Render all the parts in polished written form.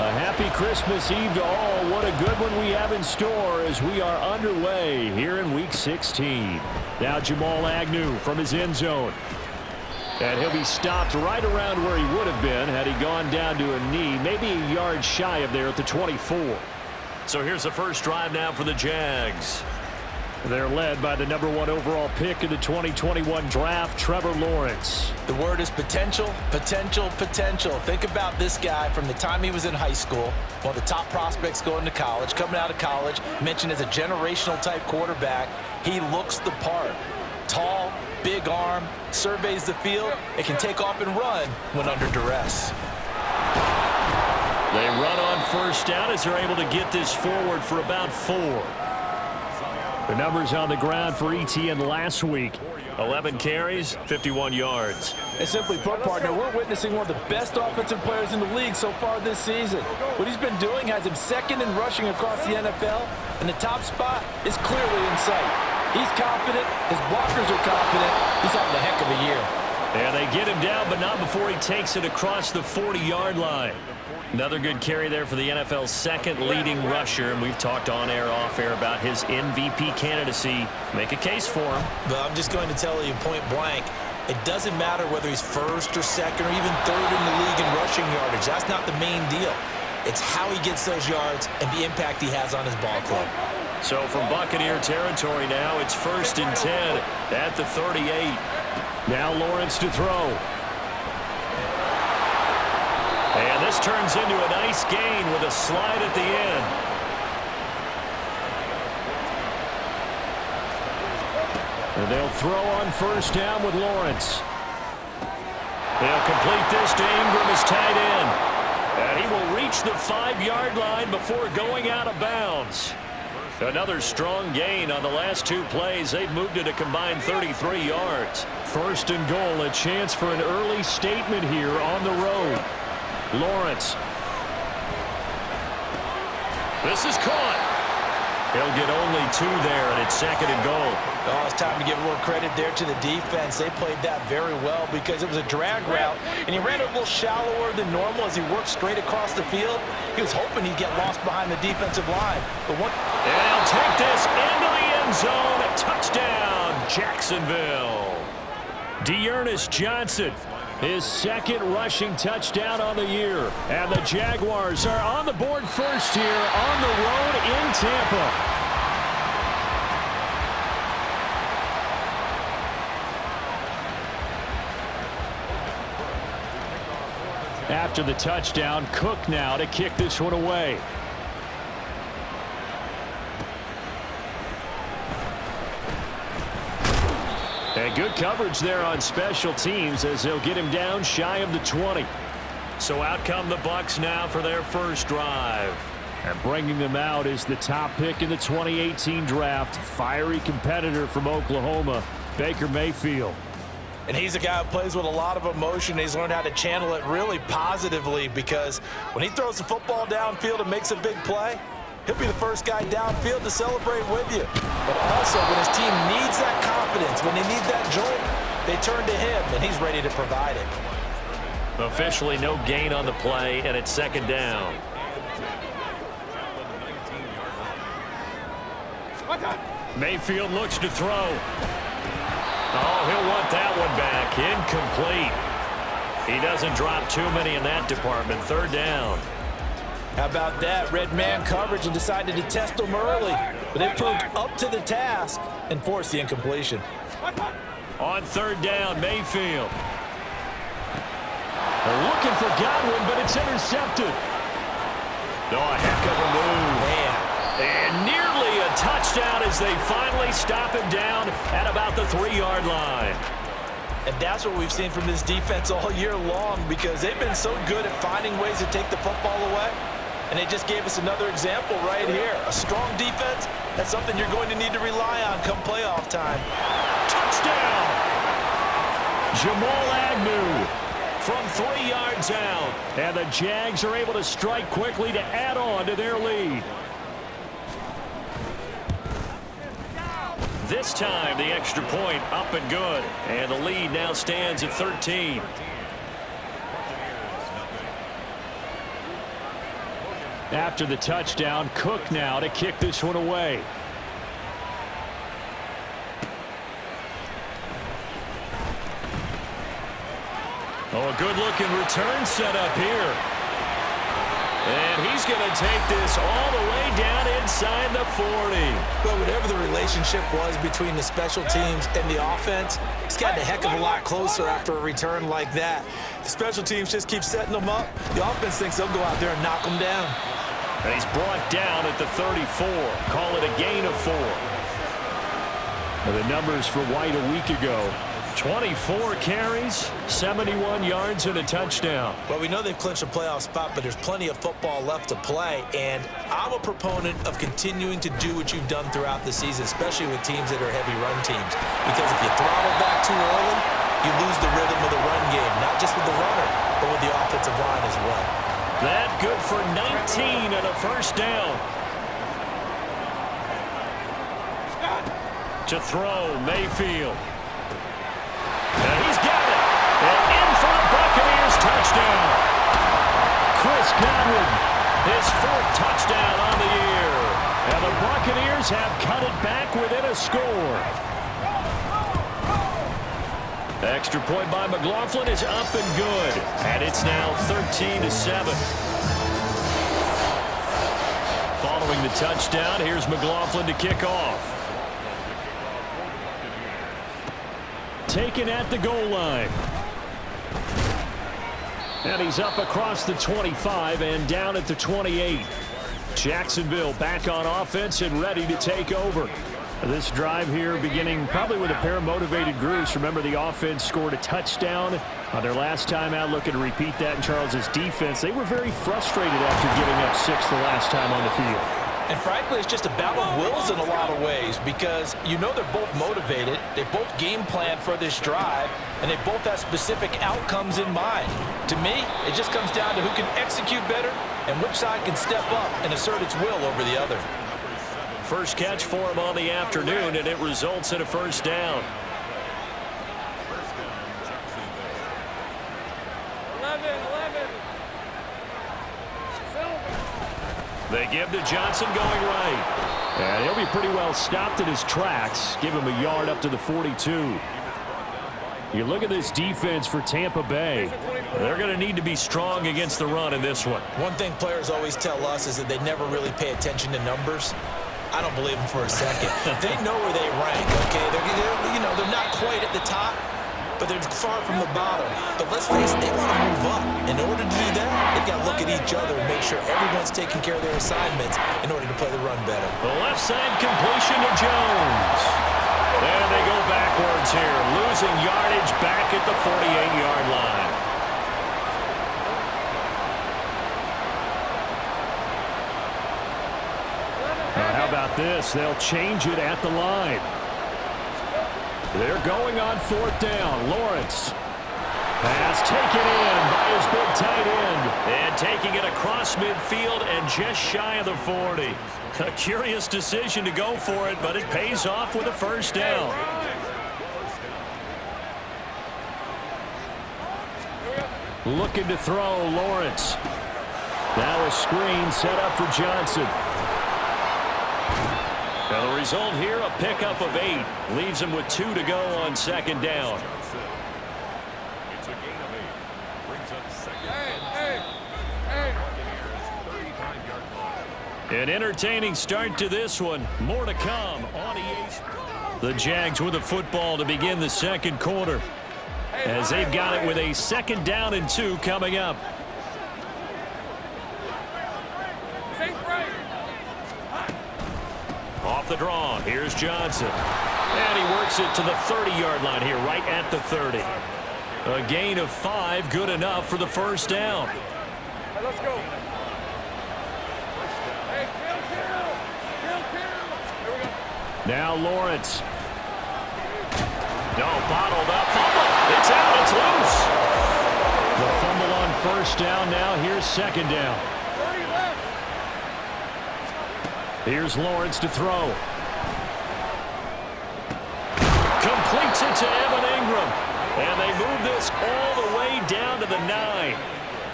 A happy Christmas Eve to all. What a good one we have in store as we are underway here in Week 16. Now Jamal Agnew from his end zone. And he'll be stopped right around where he would have been had he gone down to a knee, maybe a yard shy of there at the 24. So here's the first drive now for the Jags. They're led by the #1 overall pick in the 2021 draft, Trevor Lawrence. The word is potential, potential, potential. Think about this guy from the time he was in high school, one of the top prospects going to college, coming out of college, mentioned as a generational type quarterback. He looks the part. Tall, big arm, surveys the field, and can take off and run when under duress. They run on first down as they're able to get this forward for about 4. The numbers on the ground for ETN last week. 11 carries, 51 yards. And simply put, partner, we're witnessing one of the best offensive players in the league so far this season. What he's been doing has him second in rushing across the NFL, and the top spot is clearly in sight. He's confident. His blockers are confident. He's having a heck of a year. And they get him down, but not before he takes it across the 40-yard line. Another good carry there for the NFL's second leading rusher, and we've talked on air, off air about his MVP candidacy. Make a case for him. But I'm just going to tell you point blank, it doesn't matter whether he's first or second or even third in the league in rushing yardage. That's not the main deal. It's how he gets those yards and the impact he has on his ball club. So from Buccaneer territory now, it's 1st and 10 at the 38. Now Lawrence to throw. And this turns into a nice gain with a slide at the end. And they'll throw on first down with Lawrence. They'll complete this to Ingram as tight end. And he will reach the 5-yard line before going out of bounds. Another strong gain on the last 2 plays. They've moved it a combined 33 yards. 1st and goal, a chance for an early statement here on the road. Lawrence. This is caught. He'll get only 2 there, and it's 2nd and goal. Oh, it's time to give a little credit there to the defense. They played that very well because it was a drag route, and he ran a little shallower than normal as he worked straight across the field. He was hoping he'd get lost behind the defensive line. But and he'll take this into the end zone. A touchdown, Jacksonville. Dearness Johnson, his 2nd rushing touchdown on the year. And the Jaguars are on the board first here on the road in Tampa. After the touchdown, Cook now to kick this one away. And good coverage there on special teams as they'll get him down shy of the 20. So out come the Bucs now for their first drive. And bringing them out is the top pick in the 2018 draft, fiery competitor from Oklahoma, Baker Mayfield. And he's a guy who plays with a lot of emotion. He's learned how to channel it really positively because when he throws the football downfield and makes a big play, he'll be the first guy downfield to celebrate with you. But also, when his team needs that confidence, when they need that jolt, they turn to him, and he's ready to provide it. Officially no gain on the play, and it's 2nd down. Mayfield looks to throw. Oh, he'll want that one back. Incomplete. He doesn't drop too many in that department. 3rd down. How about that? Red man coverage and decided to test them early. But they proved up to the task and forced the incompletion. On 3rd down, Mayfield. They're looking for Godwin, but it's intercepted. Oh, a heck of a move. Man. And nearly a touchdown as they finally stop him down at about the 3-yard line. And that's what we've seen from this defense all year long because they've been so good at finding ways to take the football away. And they just gave us another example right here. A strong defense, that's something you're going to need to rely on come playoff time. Touchdown! Jamal Agnew from 3 yards out. And the Jags are able to strike quickly to add on to their lead. This time, the extra point up and good. And the lead now stands at 13. After the touchdown, Cook now to kick this one away. Oh, a good-looking return set up here. And he's going to take this all the way down inside the 40. Well, whatever the relationship was between the special teams and the offense, it's gotten a heck of a lot closer after a return like that. The special teams just keep setting them up. The offense thinks they'll go out there and knock them down. And he's brought down at the 34. Call it a gain of 4. And the numbers for White a week ago. 24 carries, 71 yards, and a touchdown. Well, we know they've clinched a playoff spot, but there's plenty of football left to play, and I'm a proponent of continuing to do what you've done throughout the season, especially with teams that are heavy run teams, because if you throttle back too early, you lose the rhythm of the run game, not just with the runner, but with the offensive line as well. That good for 19 and a first down. To throw, Mayfield. And he's got it. And in for the Buccaneers touchdown. Chris Godwin, his 4th touchdown on the year. And the Buccaneers have cut it back within a score. Extra point by McLaughlin is up and good. And it's now 13-7. Following the touchdown, here's McLaughlin to kick off. Taken at the goal line. And he's up across the 25 and down at the 28. Jacksonville back on offense and ready to take over. This drive here beginning probably with a pair of motivated groups. Remember, the offense scored a touchdown on their last time out. Looking to repeat that in Charles's defense. They were very frustrated after giving up 6 the last time on the field. And frankly, it's just a battle of wills in a lot of ways because you know they're both motivated, they both game plan for this drive, and they both have specific outcomes in mind. To me, it just comes down to who can execute better and which side can step up and assert its will over the other. First catch for him on the afternoon, and it results in a first down. 11. They give to Johnson going right. And he'll be pretty well stopped in his tracks. Give him a yard up to the 42. You look at this defense for Tampa Bay. They're going to need to be strong against the run in this one. One thing players always tell us is that they never really pay attention to numbers. I don't believe them for a second. They know where they rank, okay? They're not quite at the top, but they're far from the bottom. But let's face it, they want to move up. In order to do that, they've got to look at each other and make sure everyone's taking care of their assignments in order to play the run better. The left side completion to Jones. And they go backwards here, losing yardage back at the 48-yard line. Now, how about this? They'll change it at the line. They're going on 4th down. Lawrence. Pass taken in by his big tight end. And taking it across midfield and just shy of the 40. A curious decision to go for it, but it pays off with a first down. Looking to throw, Lawrence. Now a screen set up for Johnson. And the result here, a pickup of 8. Leaves him with 2 to go on 2nd down. An entertaining start to this one. More to come on EA. The Jags with the football to begin the 2nd quarter, as they've got it with a 2nd down and 2 coming up. Off the draw, here's Johnson. And he works it to the 30-yard line here, right at the 30. A gain of 5, good enough for the first down. Hey, let's go. Hey, Here we go. Now Lawrence. No, bottled up. Fumble. It's out. It's loose. The fumble on first down. Now here's 2nd down. 30 left. Here's Lawrence to throw. Completes it to Evan Ingram. And they move this all the way down to the 9.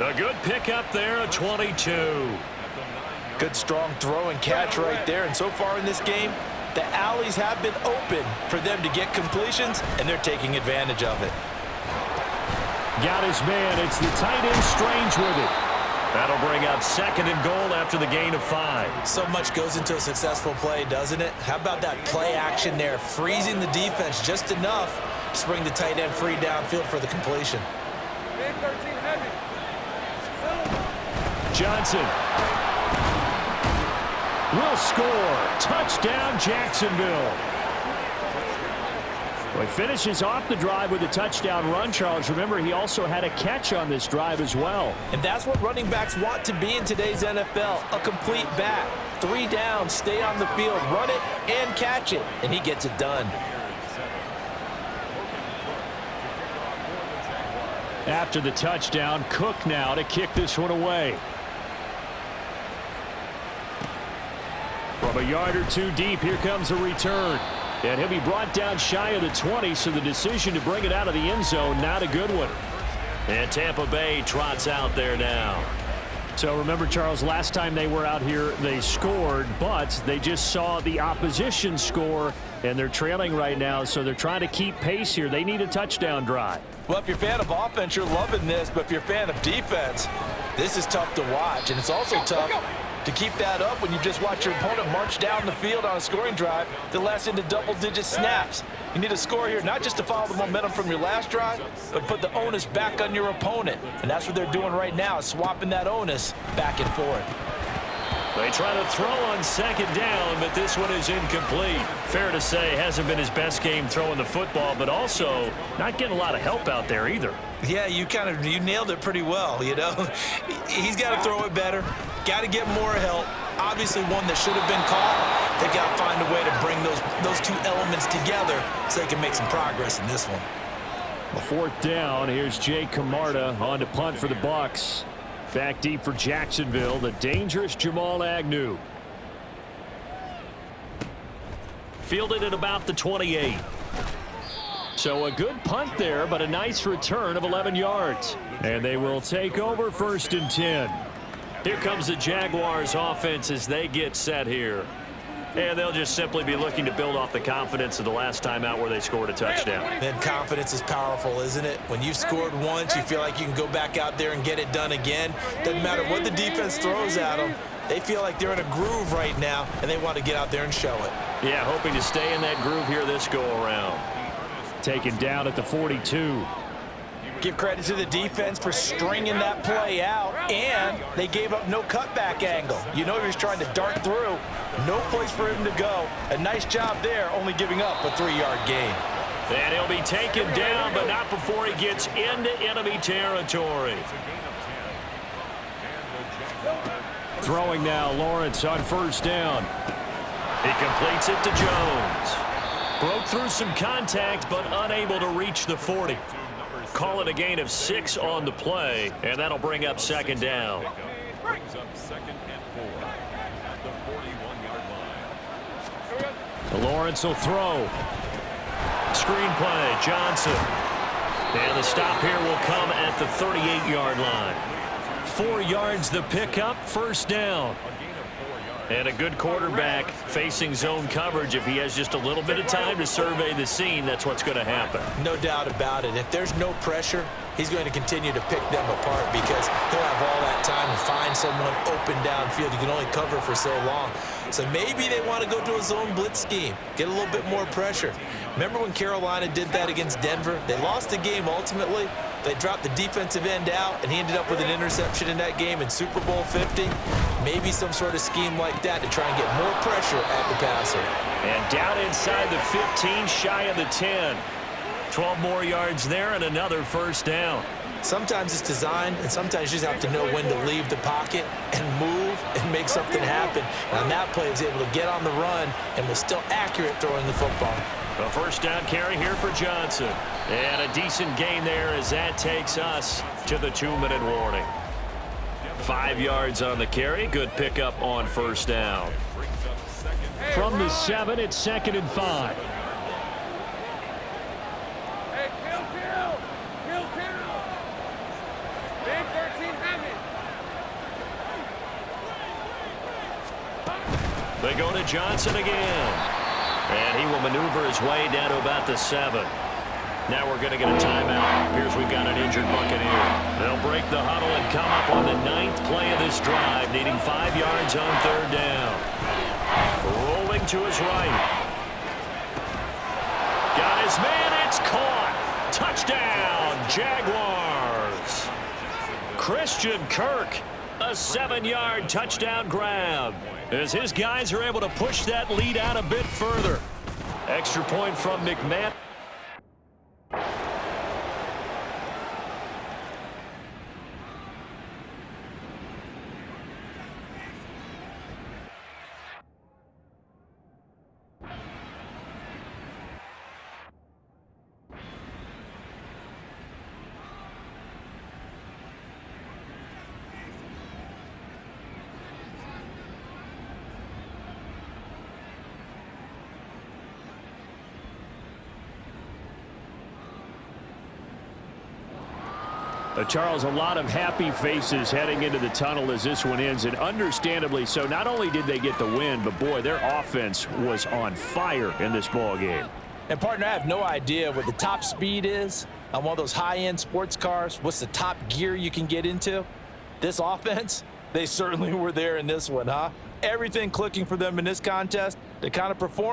A good pickup there, a 22. Good strong throw and catch right there. And so far in this game, the alleys have been open for them to get completions, and they're taking advantage of it. Got his man. It's the tight end Strange with it. That'll bring up 2nd and goal after the gain of 5. So much goes into a successful play, doesn't it? How about that play action there, freezing the defense just enough to bring the tight end free downfield for the completion. Game 13 heavy. Johnson will score. Touchdown, Jacksonville. Well, he finishes off the drive with a touchdown run, Charles. Remember, he also had a catch on this drive as well. And that's what running backs want to be in today's NFL, a complete back. 3 down, stay on the field, run it, and catch it, and he gets it done. After the touchdown, Cook now to kick this one away. From a yard or 2 deep, here comes a return. And he'll be brought down shy of the 20, so the decision to bring it out of the end zone, not a good one. And Tampa Bay trots out there now. So remember, Charles, last time they were out here, they scored, but they just saw the opposition score, and they're trailing right now, so they're trying to keep pace here. They need a touchdown drive. Well, if you're a fan of offense, you're loving this, but if you're a fan of defense, this is tough to watch, and it's also tough to keep that up when you just watch your opponent march down the field on a scoring drive that lasts into double-digit snaps. You need a score here, not just to follow the momentum from your last drive, but put the onus back on your opponent. And that's what they're doing right now, swapping that onus back and forth. They try to throw on 2nd down, but this one is incomplete. Fair to say, hasn't been his best game throwing the football, but also not getting a lot of help out there either. Yeah, you nailed it pretty well, you know. He's got to throw it better, got to get more help. Obviously one that should have been caught. They got to find a way to bring those 2 elements together so they can make some progress in this one. A 4th down. Here's Jay Camarda on to punt for the Bucs. Back deep for Jacksonville, the dangerous Jamal Agnew. Fielded at about the 28. So a good punt there, but a nice return of 11 yards. And they will take over 1st and 10. Here comes the Jaguars offense as they get set here. And they'll just simply be looking to build off the confidence of the last time out where they scored a touchdown. And confidence is powerful, isn't it? When you've scored once, you feel like you can go back out there and get it done again. Doesn't matter what the defense throws at them. They feel like they're in a groove right now, and they want to get out there and show it. Yeah, hoping to stay in that groove here this go-around. Taken down at the 42. Give credit to the defense for stringing that play out, and they gave up no cutback angle. You know he was trying to dart through. No place for him to go. A nice job there, only giving up a 3-yard gain. And he'll be taken down, but not before he gets into enemy territory. Throwing now, Lawrence on 1st down. He completes it to Jones. Broke through some contact, but unable to reach the 40. Call it a gain of 6 on the play, and that'll bring up 2nd down. Brings up 2nd and 4 at the 41-yard line. Lawrence will throw. Screenplay, Johnson. And the stop here will come at the 38-yard line. 4 yards the pickup, 1st down. And a good quarterback facing zone coverage. If he has just a little bit of time to survey the scene, that's what's going to happen. No doubt about it. If there's no pressure, he's going to continue to pick them apart because he'll have all that time to find someone open downfield. You can only cover for so long. So maybe they want to go to a zone blitz scheme, get a little bit more pressure. Remember when Carolina did that against Denver? They lost the game ultimately. They dropped the defensive end out, and he ended up with an interception in that game in Super Bowl 50. Maybe some sort of scheme like that to try and get more pressure at the passer. And down inside the 15, shy of the 10. 12 more yards there and another 1st down. Sometimes it's designed, and sometimes you just have to know when to leave the pocket and move and make something happen. And on that play, he was able to get on the run and was still accurate throwing the football. A 1st down carry here for Johnson. And a decent gain there as that takes us to the 2-minute warning. 5 yards on the carry. Good pickup on 1st down. From the 7, it's 2nd and 5. Hey, kill. Big 13 heavy. They go to Johnson again. And he will maneuver his way down to about the 7. Now we're going to get a timeout. Appears we've got an injured Buccaneer. They'll break the huddle and come up on the 9th play of this drive, needing 5 yards on 3rd down. Rolling to his right. Got his man. It's caught. Touchdown, Jaguars. Christian Kirk, a 7-yard touchdown grab, as his guys are able to push that lead out a bit further. Extra point from McMahon. Charles, a lot of happy faces heading into the tunnel as this one ends, and understandably so. Not only did they get the win, but boy, their offense was on fire in this ball game. And partner, I have no idea what the top speed is on one of those high-end sports cars. What's the top gear you can get into? This offense, they certainly were there in this one, huh? Everything clicking for them in this contest to kind of perform.